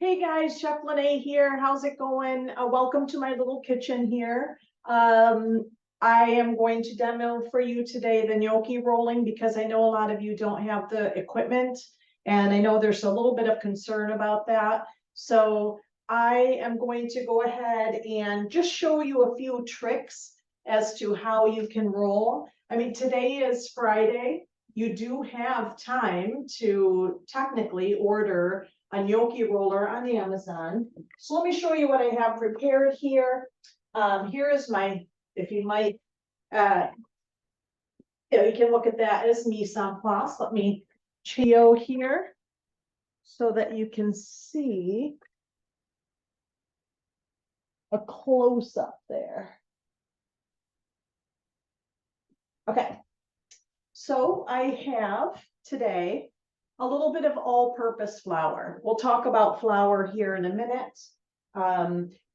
Hey guys, Chef Lene here. How's it going? Welcome to my little kitchen here. I am going to demo for you today the gnocchi rolling because I know a lot of you don't have the equipment and I know there's a little bit of concern about that. So I am going to go ahead and just show you a few tricks as to how you can roll. I mean, today is Friday. You do have time to technically order a gnocchi roller on Amazon. So let me show you what I have prepared here. Here is my, if you might, you can look at that as mise en place. Let me show here so that you can see a close up there. Okay, so I have today a little bit of all-purpose flour. We'll talk about flour here in a minute.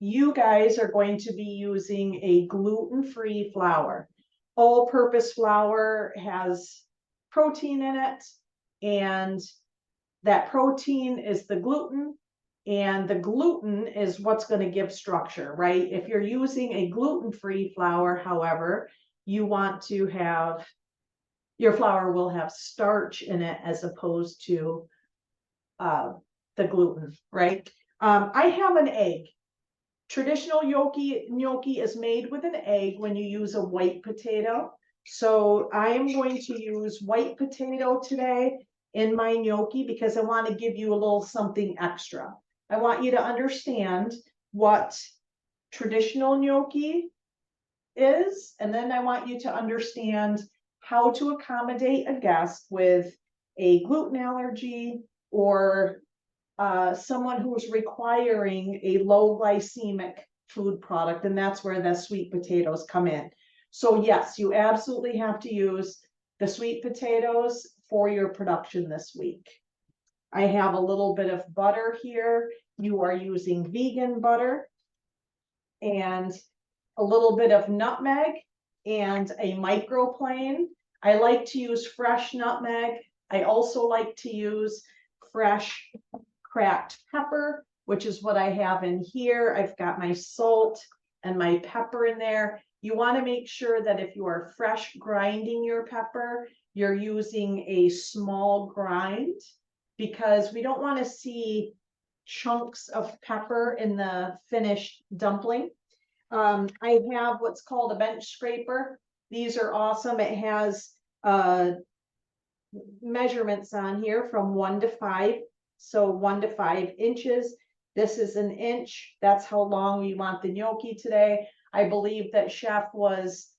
You guys are going to be using a gluten-free flour. All-purpose flour has protein in it, and that protein is the gluten, and the gluten is what's going to give structure, right? If you're using a gluten-free flour, however, you want to have your flour will have starch in it as opposed to the gluten, right? I have an egg. Traditional gnocchi is made with an egg when you use a white potato. So I am going to use white potato today in my gnocchi because I want to give you a little something extra. I want you to understand what traditional gnocchi is, and then I want you to understand how to accommodate a guest with a gluten allergy or someone who's requiring a low glycemic food product, and that's where the sweet potatoes come in. So yes, you absolutely have to use the sweet potatoes for your production this week. I have a little bit of butter here. You are using vegan butter and a little bit of nutmeg and a microplane. I like to use fresh nutmeg. I also like to use fresh cracked pepper, which is what I have in here. I've got my salt and my pepper in there. You want to make sure that if you are fresh grinding your pepper, you're using a small grind because we don't want to see chunks of pepper in the finished dumpling. I have what's called a bench scraper. These are awesome. It has measurements on here from 1 to 5. So 1 to 5 inches. This is an inch. That's how long we want the gnocchi today. I believe that Chef was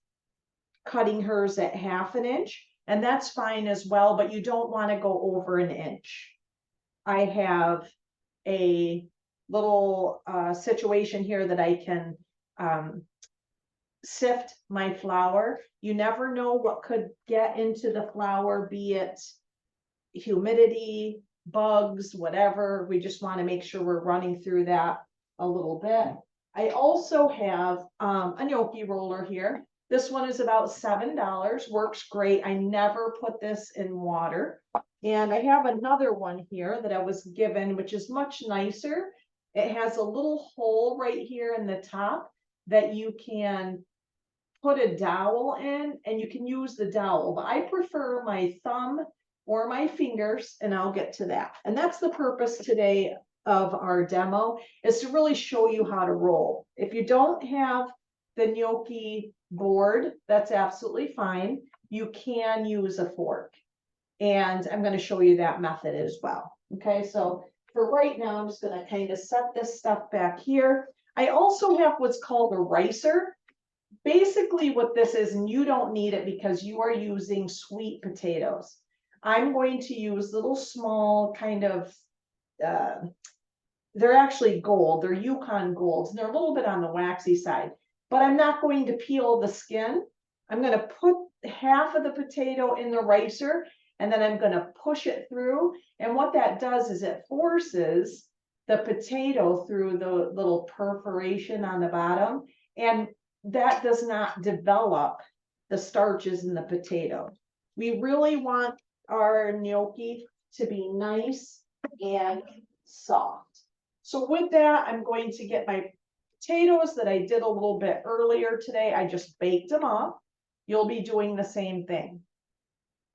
cutting hers at 1/2 inch, and that's fine as well, but you don't want to go over an inch. I have a little situation here that I can sift my flour. You never know what could get into the flour, be it humidity, bugs, whatever. We just want to make sure we're running through that a little bit. I also have a gnocchi roller here. This one is about $7, works great. I never put this in water. And I have another one here that I was given, which is much nicer. It has a little hole right here in the top that you can put a dowel in, and you can use the dowel, but I prefer my thumb or my fingers, and I'll get to that. And that's the purpose today of our demo, is to really show you how to roll. If you don't have the gnocchi board, that's absolutely fine. You can use a fork. And I'm going to show you that method as well. Okay, so for right now, I'm just going to kind of set this stuff back here. I also have what's called a ricer. Basically what this is, and you don't need it because you are using sweet potatoes. I'm going to use little small kind of, they're actually gold, they're Yukon golds, and they're a little bit on the waxy side, but I'm not going to peel the skin. I'm going to put half of the potato in the ricer, and then I'm going to push it through. And what that does is it forces the potato through the little perforation on the bottom, and that does not develop the starches in the potato. We really want our gnocchi to be nice and soft. So with that, I'm going to get my potatoes that I did a little bit earlier today. I just baked them up. You'll be doing the same thing.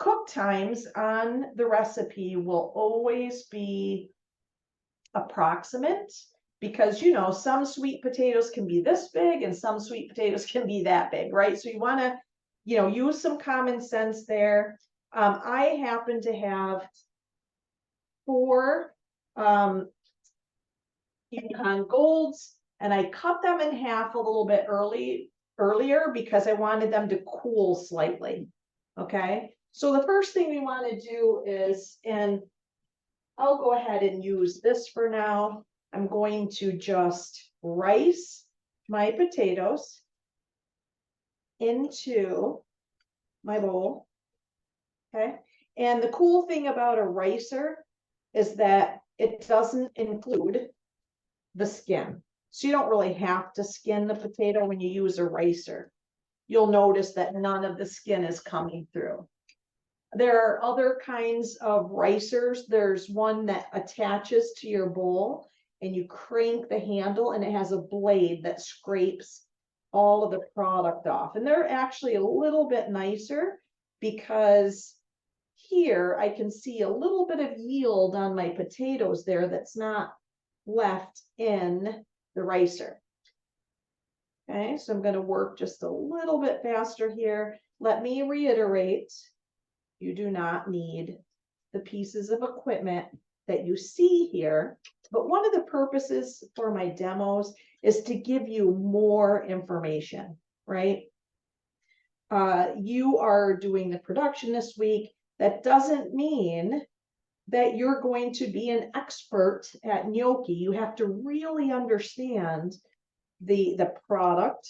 Cook times on the recipe will always be approximate, because you know some sweet potatoes can be this big and some sweet potatoes can be that big, right? So you want to, you know, use some common sense there. I happen to have 4 Yukon Golds, and I cut them in half a little bit earlier because I wanted them to cool slightly. Okay, so the first thing we want to do is, and I'll go ahead and use this for now. I'm going to just rice my potatoes into my bowl. Okay, and the cool thing about a ricer is that it doesn't include the skin. So you don't really have to skin the potato when you use a ricer. You'll notice that none of the skin is coming through. There are other kinds of ricers. There's one that attaches to your bowl and you crank the handle and it has a blade that scrapes all of the product off. And they're actually a little bit nicer because here I can see a little bit of yield on my potatoes there that's not left in the ricer. Okay, so I'm going to work just a little bit faster here. Let me reiterate, you do not need the pieces of equipment that you see here, but one of the purposes for my demos is to give you more information, right? You are doing the production this week. That doesn't mean that you're going to be an expert at gnocchi. You have to really understand the product.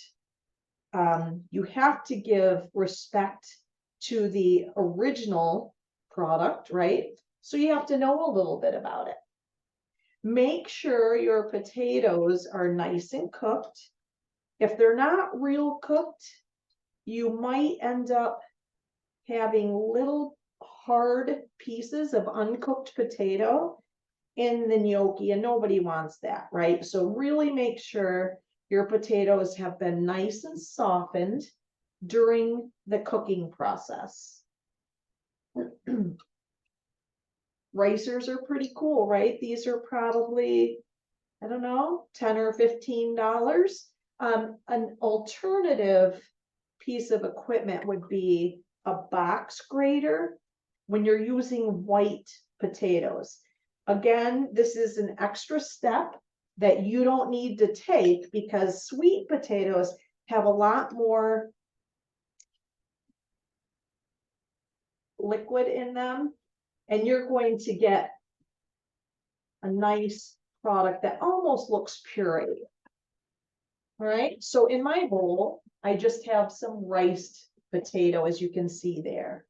You have to give respect to the original product, right? So you have to know a little bit about it. Make sure your potatoes are nice and cooked. If they're not real cooked, you might end up having little hard pieces of uncooked potato in the gnocchi, and nobody wants that, right? So really make sure your potatoes have been nice and softened during the cooking process. Ricers are pretty cool, right? These are probably, I don't know, $10 or $15. An alternative piece of equipment would be a box grater when you're using white potatoes. Again, this is an extra step that you don't need to take because sweet potatoes have a lot more liquid in them, and you're going to get a nice product that almost looks puree. All right, so in my bowl, I just have some riced potato, as you can see there.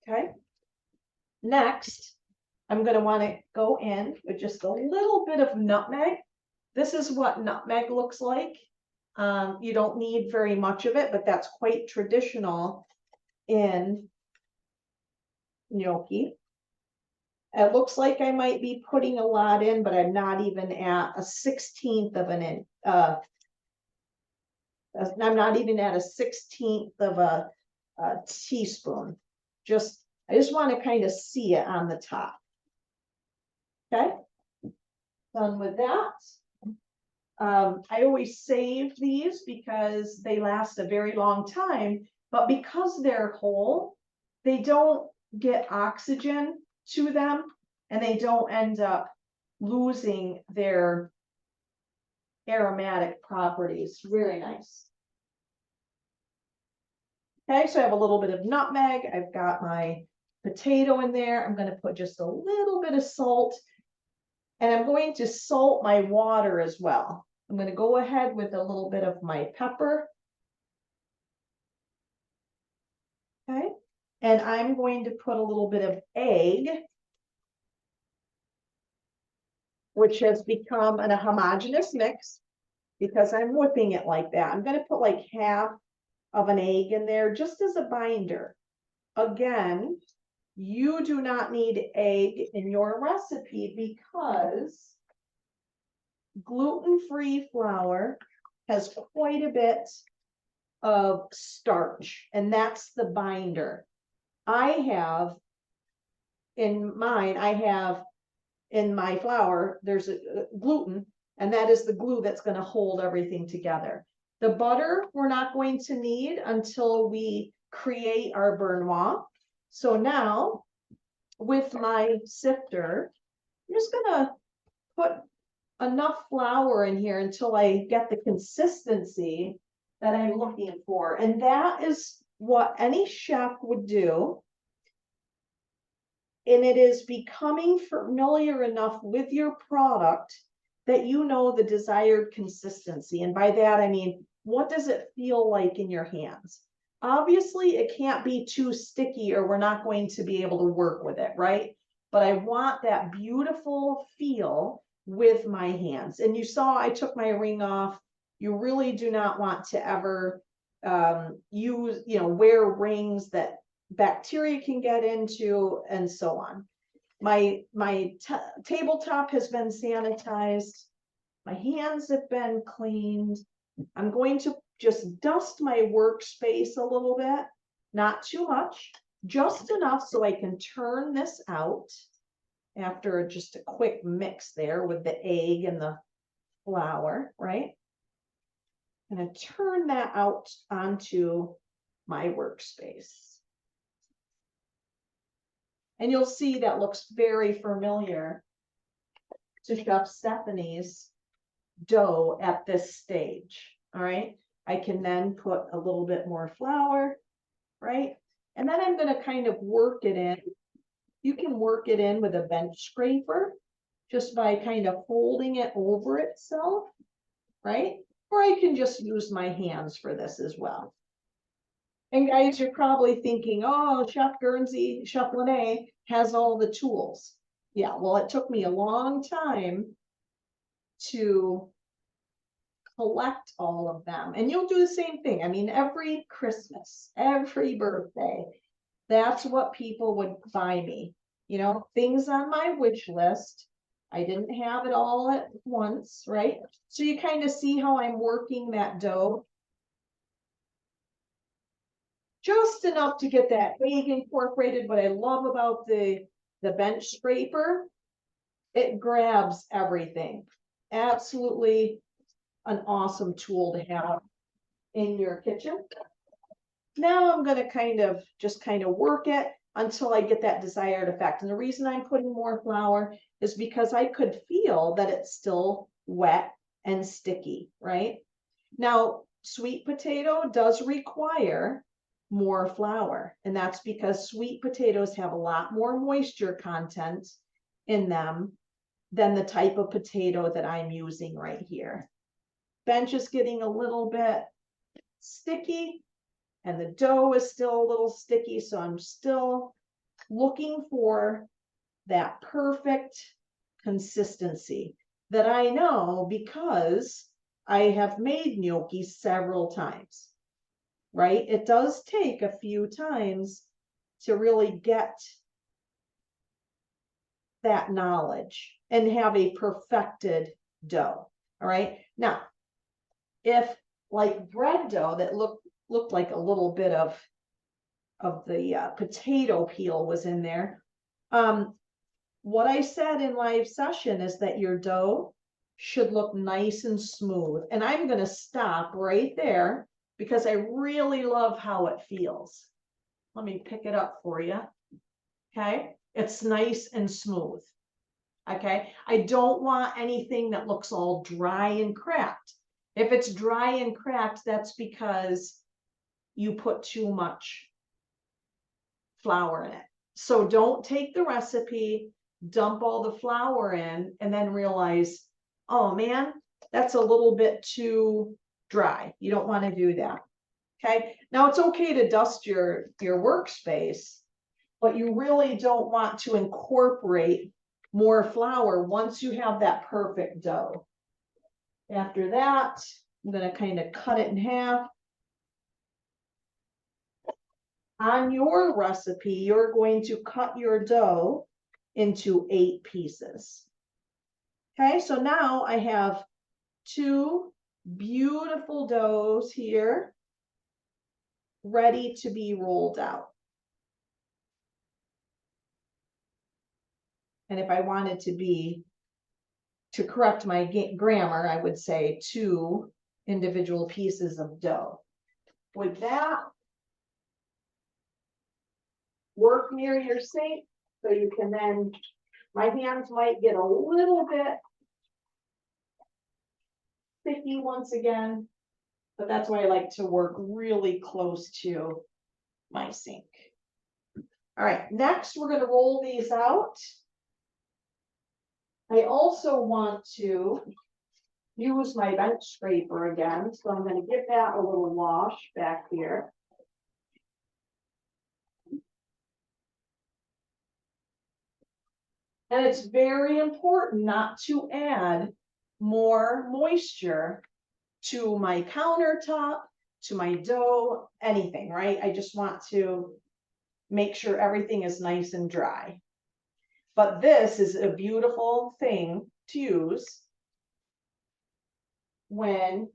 Okay, next, I'm going to want to go in with just a little bit of nutmeg. This is what nutmeg looks like. You don't need very much of it, but that's quite traditional in gnocchi. It looks like I might be putting a lot in, but I'm not even at a 1/16 of an inch. I'm not even at a 1/16 of a teaspoon. I just want to kind of see it on the top. Okay, done with that. I always save these because they last a very long time, but because they're whole, they don't get oxygen to them and they don't end up losing their aromatic properties. Really nice. Okay, so I have a little bit of nutmeg. I've got my potato in there. I'm going to put just a little bit of salt, and I'm going to salt my water as well. I'm going to go ahead with a little bit of my pepper. Okay, and I'm going to put a little bit of egg, which has become a homogeneous mix because I'm whipping it like that. I'm going to put like half of an egg in there just as a binder. Again, You do not need egg in your recipe because gluten-free flour has quite a bit of starch, and that's the binder. I have in my flour, there's a gluten, and that is the glue that's going to hold everything together. The butter we're not going to need until we create our beurre noir. So now with my sifter, I'm just gonna put enough flour in here until I get the consistency that I'm looking for. And that is what any chef would do. And it is becoming familiar enough with your product that you know the desired consistency. And by that, I mean, what does it feel like in your hands? Obviously, it can't be too sticky or we're not going to be able to work with it, right? But I want that beautiful feel with my hands. And you saw I took my ring off. You really do not want to ever wear rings that bacteria can get into and so on. My tabletop has been sanitized. My hands have been cleaned. I'm going to just dust my workspace a little bit, not too much, just enough so I can turn this out after just a quick mix there with the egg and the flour, right? I'm going to turn that out onto my workspace. And you'll see that looks very familiar to Chef Stephanie's dough at this stage. All right. I can then put a little bit more flour, right? And then I'm going to kind of work it in. You can work it in with a bench scraper just by kind of folding it over itself, right? Or I can just use my hands for this as well. And guys, you're probably thinking, oh, Chef Guernsey, Chef Lene has all the tools. Yeah, well, it took me a long time to collect all of them. And you'll do the same thing. I mean, every Christmas, every birthday, that's what people would buy me. You know, things on my wish list. I didn't have it all at once, right? So you kind of see how I'm working that dough. Just enough to get that egg incorporated. What I love about the bench scraper, it grabs everything. Absolutely an awesome tool to have in your kitchen. Now I'm going to kind of work it until I get that desired effect. And the reason I'm putting more flour is because I could feel that it's still wet and sticky, right? Now, sweet potato does require more flour, and that's because sweet potatoes have a lot more moisture content in them than the type of potato that I'm using right here. Bench is getting a little bit sticky, and the dough is still a little sticky, so I'm still looking for that perfect consistency that I know because I have made gnocchi several times, right? It does take a few times to really get that knowledge and have a perfected dough. All right. Now, if like bread dough that looked like a little bit of the potato peel was in there, what I said in live session is that your dough should look nice and smooth. And I'm going to stop right there because I really love how it feels. Let me pick it up for you. Okay. It's nice and smooth. Okay. I don't want anything that looks all dry and cracked. If it's dry and cracked, that's because you put too much flour in it. So don't take the recipe, dump all the flour in, and then realize, oh man, that's a little bit too dry. You don't want to do that. Okay. Now it's okay to dust your workspace, but you really don't want to incorporate more flour once you have that perfect dough. After that, I'm going to kind of cut it in half. On your recipe, you're going to cut your dough into 8 pieces. Okay, so now I have 2 beautiful doughs here ready to be rolled out. And if I wanted to correct my grammar, I would say 2 individual pieces of dough. With that, work near your sink so you can then, my hands might get a little bit sticky once again, but that's why I like to work really close to my sink. All right, next we're going to roll these out. I also want to use my bench scraper again, so I'm going to give that a little wash back here. And it's very important not to add more moisture to my countertop, to my dough, anything, right? I just want to make sure everything is nice and dry. But this is a beautiful thing to use when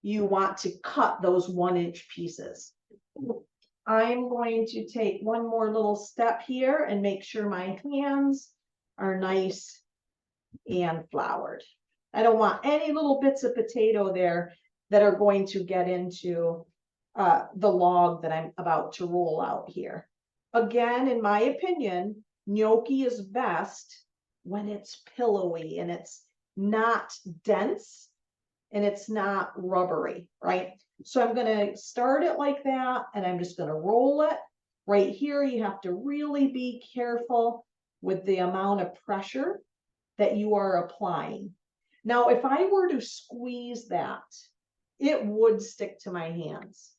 you want to cut those 1-inch pieces. I'm going to take one more little step here and make sure my hands are nice and floured. I don't want any little bits of potato there that are going to get into the log that I'm about to roll out here. Again, in my opinion, gnocchi is best when it's pillowy and it's not dense and it's not rubbery, right? So I'm going to start it like that, and I'm just going to roll it. Right here, you have to really be careful with the amount of pressure that you are applying. Now, if I were to squeeze that, it would stick to my hands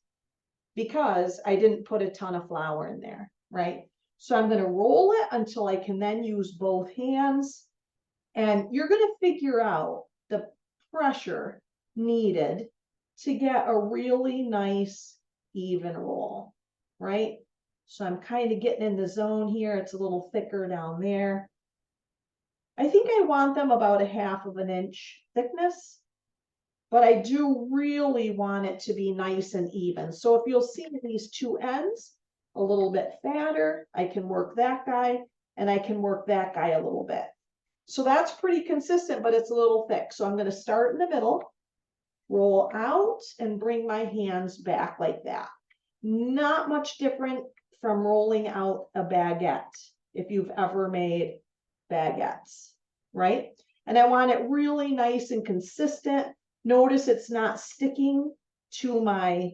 because I didn't put a ton of flour in there, right? So I'm going to roll it until I can then use both hands, and you're going to figure out the pressure needed to get a really nice even roll, right? So I'm kind of getting in the zone here. It's a little thicker down there. I think I want them about a 1/2 inch thickness, but I do really want it to be nice and even. So if you'll see these 2 ends a little bit fatter, I can work that guy and I can work that guy a little bit. So that's pretty consistent, but it's a little thick. So I'm going to start in the middle, roll out, and bring my hands back like that. Not much different from rolling out a baguette, if you've ever made baguettes, right? And I want it really nice and consistent. Notice it's not sticking to my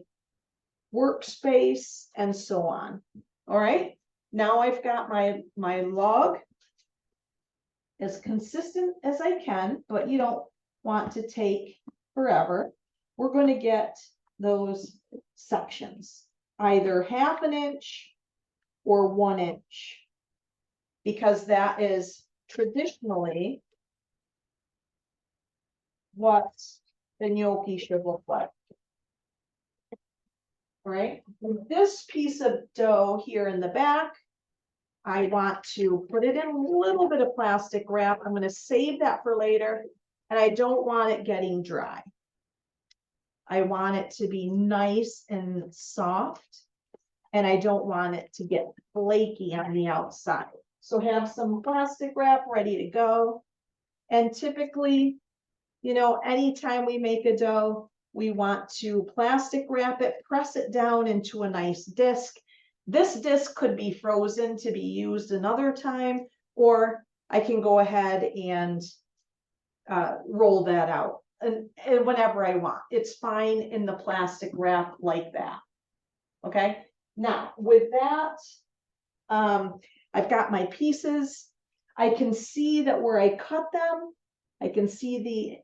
workspace and so on. All right, now I've got my log as consistent as I can, but you don't want to take forever. We're going to get those sections, either 1/2 inch or 1 inch, because that is traditionally what the gnocchi should look like. All right, this piece of dough here in the back, I want to put it in a little bit of plastic wrap. I'm going to save that for later, and I don't want it getting dry. I want it to be nice and soft, and I don't want it to get flaky on the outside. So have some plastic wrap ready to go. And typically, you know, anytime we make a dough, we want to plastic wrap it, press it down into a nice disc. This disc could be frozen to be used another time, or I can go ahead and roll that out and whenever I want. It's fine in the plastic wrap like that. Okay, now with that, I've got my pieces. I can see that where I cut them, I can see the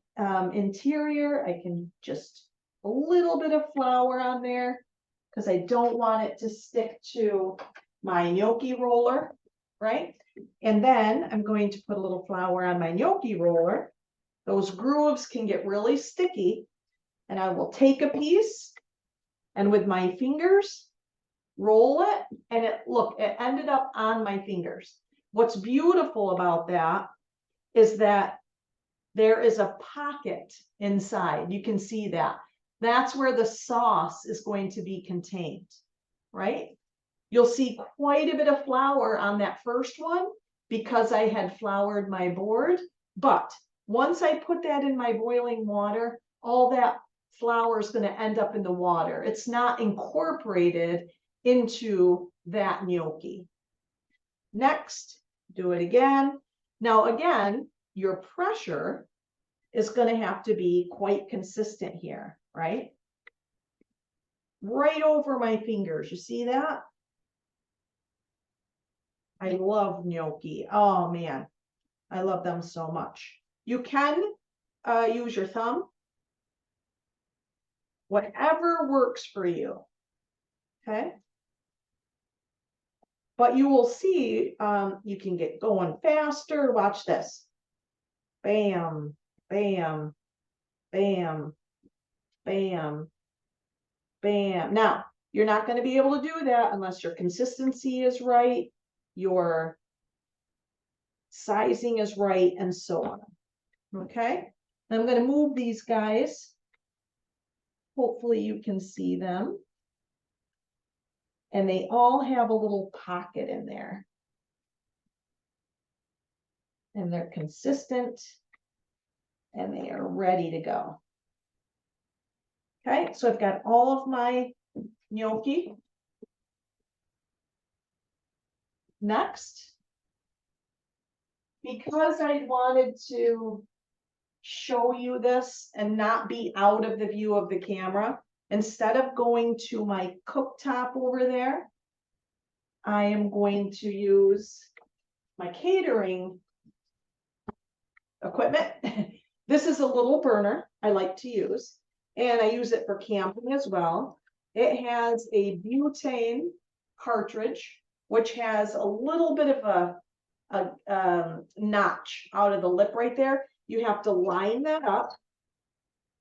interior. I can just a little bit of flour on there because I don't want it to stick to my gnocchi roller, right? And then I'm going to put a little flour on my gnocchi roller. Those grooves can get really sticky, and I will take a piece and with my fingers, roll it, and it ended up on my fingers. What's beautiful about that is that there is a pocket inside. You can see that. That's where the sauce is going to be contained, right? You'll see quite a bit of flour on that first one because I had floured my board. But once I put that in my boiling water, all that flour is going to end up in the water. It's not incorporated into that gnocchi. Next, do it again. Now, again, your pressure is going to have to be quite consistent here, right? Right over my fingers. You see that? I love gnocchi. Oh man, I love them so much. You can use your thumb, whatever works for you. Okay. But you will see, you can get going faster. Watch this. Bam, bam, bam, bam, bam. Now, you're not going to be able to do that unless your consistency is right, your sizing is right, and so on. Okay. I'm going to move these guys. Hopefully you can see them. And they all have a little pocket in there. And they're consistent. And they are ready to go. Okay, so I've got all of my gnocchi. Next, because I wanted to show you this and not be out of the view of the camera, instead of going to my cooktop over there, I am going to use my catering equipment. This is a little burner I like to use, and I use it for camping as well. It has a butane cartridge, which has a little bit of a notch out of the lip right there. You have to line that up.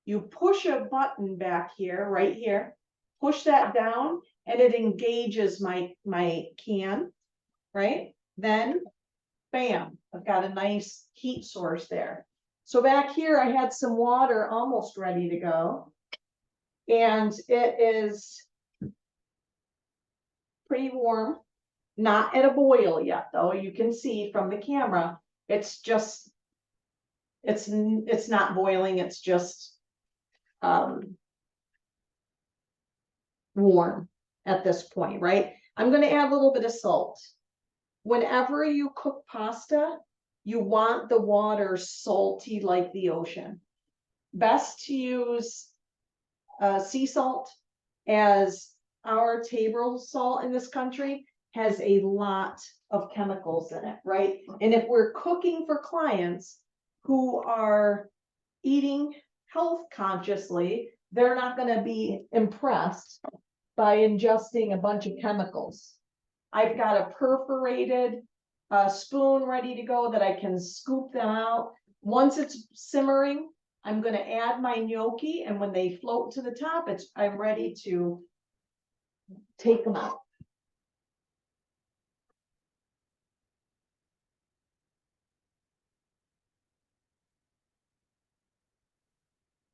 You push a button back here, right here, push that down, and it engages my can, right? Then, bam, I've got a nice heat source there. So back here, I had some water almost ready to go. And it is pretty warm, not at a boil yet, though. You can see from the camera, it's just, it's not boiling, it's just warm at this point, right? I'm going to add a little bit of salt. Whenever you cook pasta, you want the water salty like the ocean. Best to use sea salt, as our table salt in this country has a lot of chemicals in it, right? And if we're cooking for clients who are eating health consciously, they're not going to be impressed by ingesting a bunch of chemicals. I've got a perforated spoon ready to go that I can scoop them out. Once it's simmering, I'm going to add my gnocchi, and when they float to the top, I'm ready to take them out.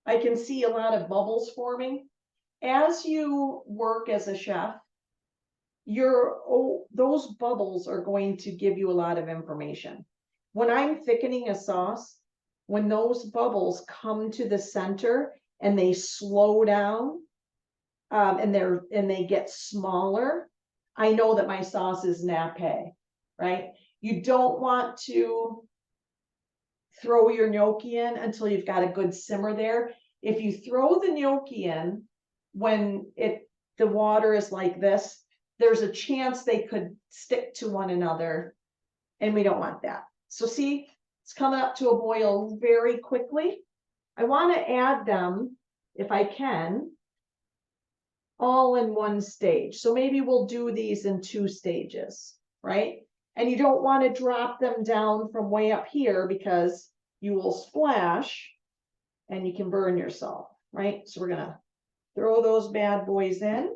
I can see a lot of bubbles forming. As you work as a chef, those bubbles are going to give you a lot of information. When I'm thickening a sauce, when those bubbles come to the center and they slow down, and they get smaller, I know that my sauce is nappe, right? You don't want to throw your gnocchi in until you've got a good simmer there. If you throw the gnocchi in when the water is like this, there's a chance they could stick to one another, and we don't want that. So see, it's coming up to a boil very quickly. I want to add them, if I can, all in one stage. So maybe we'll do these in 2 stages, right? And you don't want to drop them down from way up here because you will splash and you can burn yourself, right? So we're going to throw those bad boys in.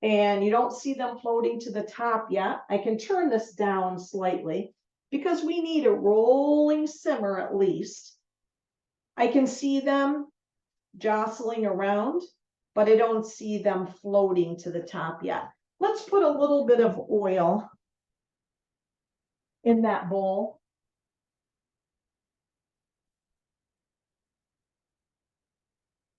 And you don't see them floating to the top yet. I can turn this down slightly because we need a rolling simmer at least. I can see them jostling around, but I don't see them floating to the top yet. Let's put a little bit of oil in that bowl.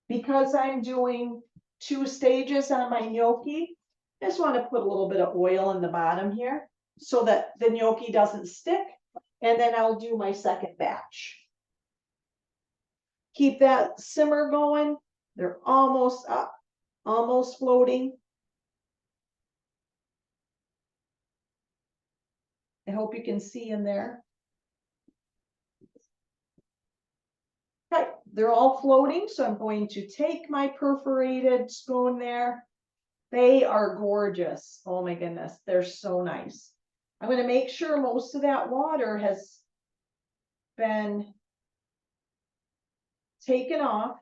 Because I'm doing 2 stages on my gnocchi, I just want to put a little bit of oil in the bottom here so that the gnocchi doesn't stick. And then I'll do my second batch. Keep that simmer going. They're almost up, almost floating. I hope you can see in there. Okay, they're all floating, so I'm going to take my perforated spoon there. They are gorgeous. Oh my goodness, they're so nice. I'm going to make sure most of that water has been taken off.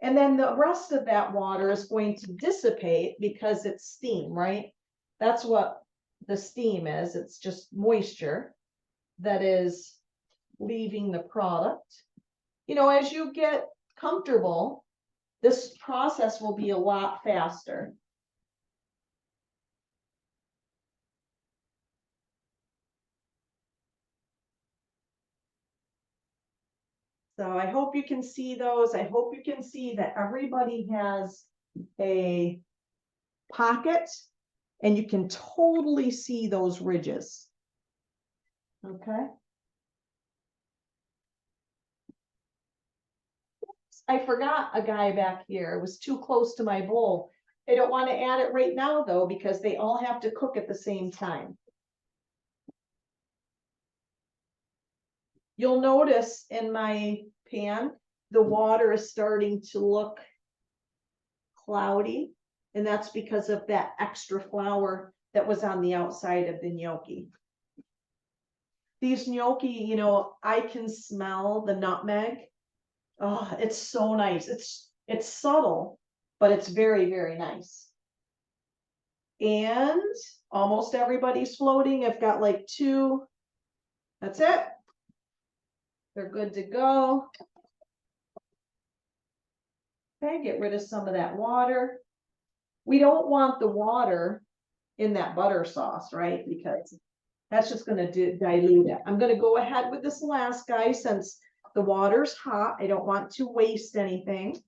And then the rest of that water is going to dissipate because it's steam, right? That's what the steam is. It's just moisture that is leaving the product. You know, as you get comfortable, this process will be a lot faster. So I hope you can see those. I hope you can see that everybody has a pocket and you can totally see those ridges. Okay. I forgot a guy back here. It was too close to my bowl. I don't want to add it right now though, because they all have to cook at the same time. You'll notice in my pan, the water is starting to look cloudy, and that's because of that extra flour that was on the outside of the gnocchi. These gnocchi, you know, I can smell the nutmeg. Oh, it's so nice. It's subtle, but it's very, very nice. And almost everybody's floating. I've got like 2. That's it. They're good to go. Okay, get rid of some of that water. We don't want the water in that butter sauce, right? Because that's just going to dilute it. I'm going to go ahead with this last guy since the water's hot. I don't want to waste anything.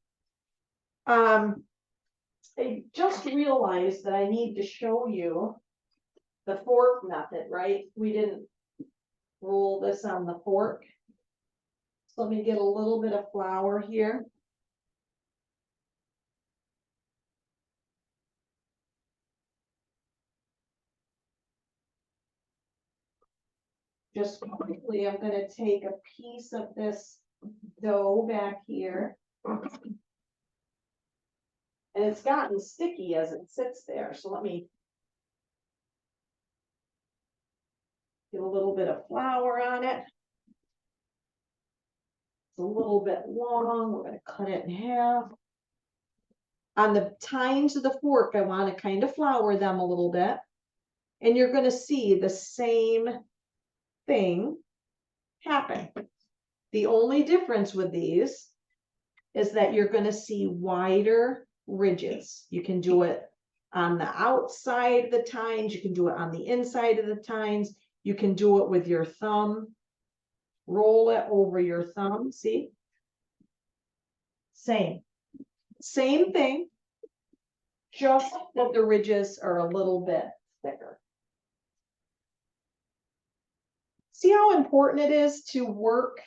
I just realized that I need to show you the fork method, right? We didn't roll this on the fork. So let me get a little bit of flour here. Just quickly, I'm going to take a piece of this dough back here. And it's gotten sticky as it sits there. So let me get a little bit of flour on it. It's a little bit long. We're going to cut it in half. On the tines of the fork, I want to kind of flour them a little bit. And you're going to see the same thing happen. The only difference with these is that you're going to see wider ridges. You can do it on the outside of the tines. You can do it on the inside of the tines. You can do it with your thumb. Roll it over your thumb. See? Same thing, just that the ridges are a little bit thicker. See how important it is to work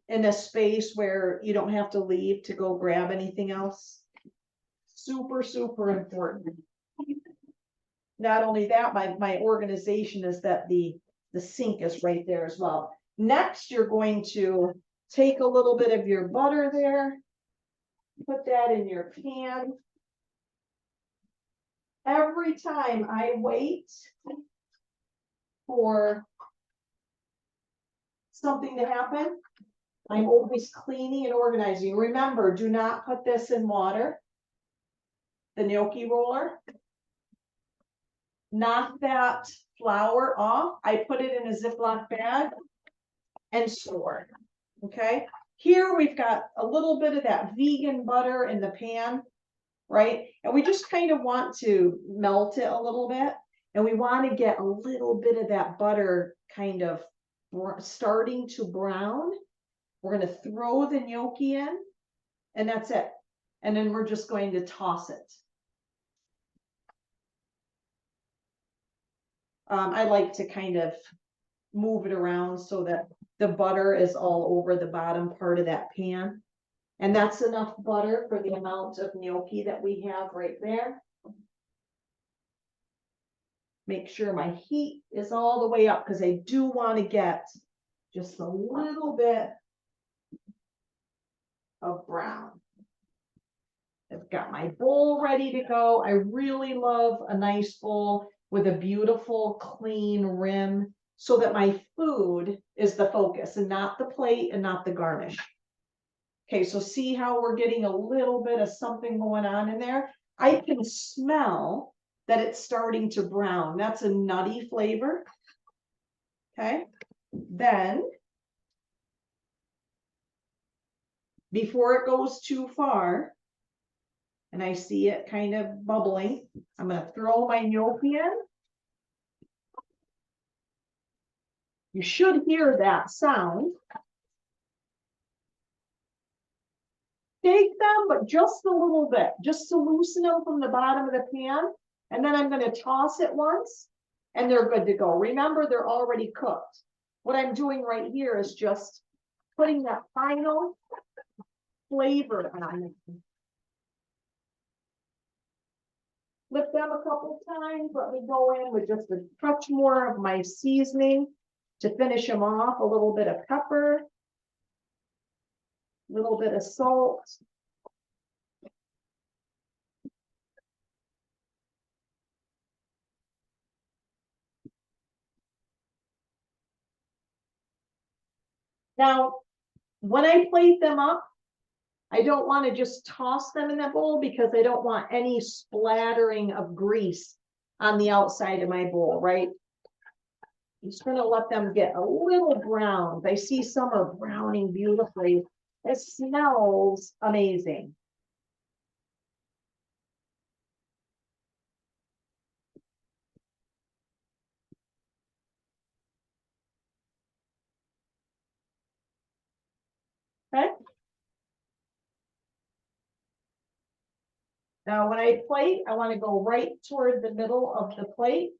in a space where you don't have to leave to go grab anything else? Super, super important. Not only that, my organization is that the sink is right there as well. Next, you're going to take a little bit of your butter there, put that in your pan. Every time I wait for something to happen, I'm always cleaning and organizing. Remember, do not put this in water. the gnocchi roller. Knock that flour off. I put it in a Ziploc bag and store. Okay. Here we've got a little bit of that vegan butter in the pan, right? And we just kind of want to melt it a little bit. And we want to get a little bit of that butter kind of starting to brown. We're going to throw the gnocchi in, and that's it. And then we're just going to toss it. I like to kind of move it around so that the butter is all over the bottom part of that pan. And that's enough butter for the amount of gnocchi that we have right there. Make sure my heat is all the way up because I do want to get just a little bit of brown. I've got my bowl ready to go. I really love a nice bowl with a beautiful clean rim so that my food is the focus and not the plate and not the garnish. Okay, so see how we're getting a little bit of something going on in there? I can smell that it's starting to brown. That's a nutty flavor. Okay, then before it goes too far, and I see it kind of bubbling, I'm going to throw my gnocchi in. You should hear that sound. Shake them, but just a little bit, just to loosen them from the bottom of the pan. And then I'm going to toss it once, and they're good to go. Remember, they're already cooked. What I'm doing right here is just putting that final flavor on it. Flip them a couple times. Let me go in with just a touch more of my seasoning to finish them off. A little bit of pepper, a little bit of salt. Now, when I plate them up, I don't want to just toss them in that bowl because I don't want any splattering of grease on the outside of my bowl, right? I'm just going to let them get a little brown. I see some are browning beautifully. It smells amazing. Okay. Now, when I plate, I want to go right toward the middle of the plate.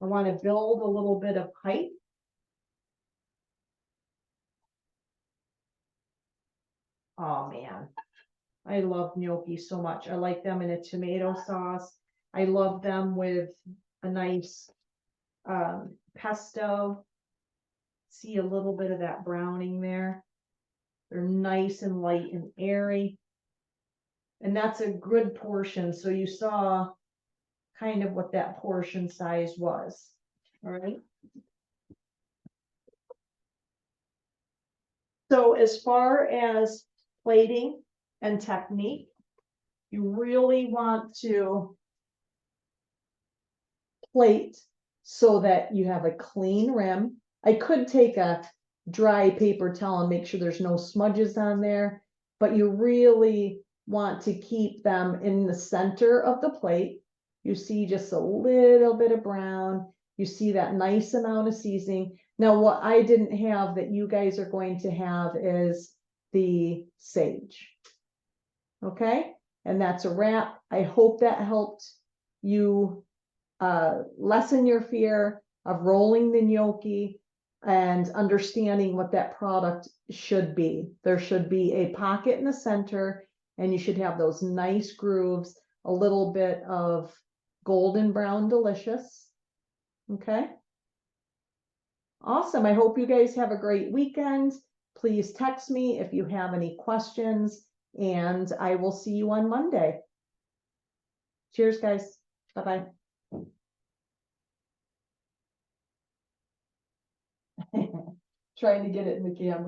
I want to build a little bit of height. Oh man, I love gnocchi so much. I like them in a tomato sauce. I love them with a nice pesto. See a little bit of that browning there. They're nice and light and airy. And that's a good portion. So you saw kind of what that portion size was. All right. So as far as plating and technique, you really want to plate so that you have a clean rim. I could take a dry paper towel and make sure there's no smudges on there, but you really want to keep them in the center of the plate. You see just a little bit of brown. You see that nice amount of seasoning. Now, what I didn't have that you guys are going to have is the sage. Okay, and that's a wrap. I hope that helped you lessen your fear of rolling the gnocchi and understanding what that product should be. There should be a pocket in the center, and you should have those nice grooves, a little bit of golden brown delicious. Okay. Awesome. I hope you guys have a great weekend. Please text me if you have any questions, and I will see you on Monday. Cheers, guys. Bye-bye. Trying to get it in the camera.